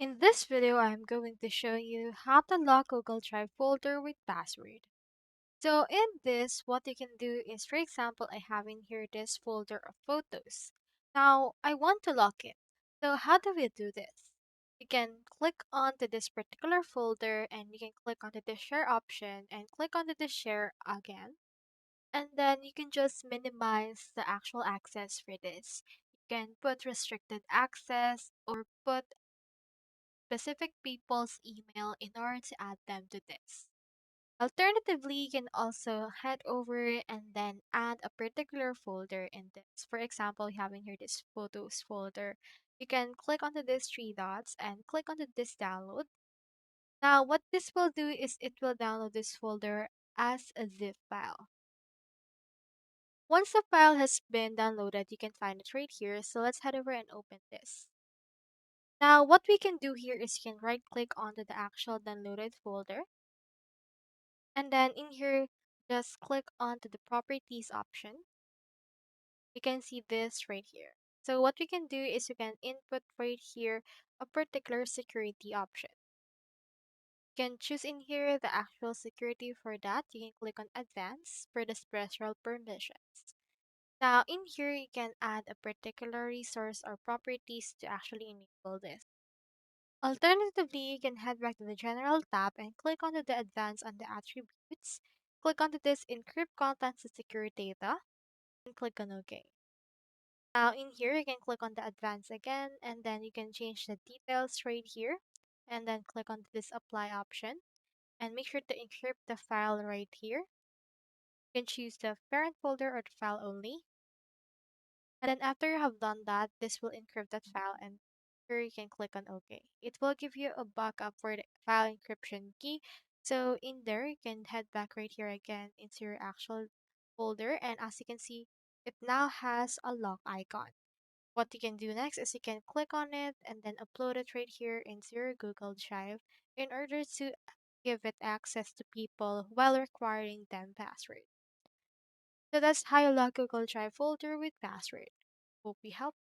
In this video, I'm going to show you how to lock Google Drive folder with password. So in this, what you can do is, for example, I have in here this folder of photos. Now, I want to lock it. So how do we do this? You can click onto this particular folder and you can click onto the share option and click onto the share again. And then you can just minimize the actual access for this. You can put restricted access or put specific people's email in order to add them to this. Alternatively, you can also head over and then add a particular folder in this. For example, you have in here this photos folder. You can click onto these three dots and click onto this download. Now, what this will do is it will download this folder as a zip file. Once the file has been downloaded, you can find it right here. So let's head over and open this. Now, what we can do here is you can right click onto the actual downloaded folder. And then in here, just click onto the properties option. You can see this right here. So what we can do is we can input right here a particular security option. You can choose in here the actual security for that. You can click on advanced for the special permissions. Now in here, you can add a particular resource or properties to actually enable this. Alternatively, you can head back to the General tab and click onto the Advanced on the Attributes. Click onto this Encrypt Contents and Secure Data and click on OK. Now in here, you can click on the Advanced again and then you can change the details right here and then click on this Apply option and make sure to encrypt the file right here. You can choose the parent folder or the file only. And then after you have done that, this will encrypt that file and here you can click on OK. It will give you a backup for the file encryption key. So in there, you can head back right here again into your actual folder. And as you can see, it now has a lock icon. What you can do next is you can click on it and then upload it right here into your Google Drive in order to give it access to people while requiring them password. So that's how you lock Google Drive folder with password. Hope we helped.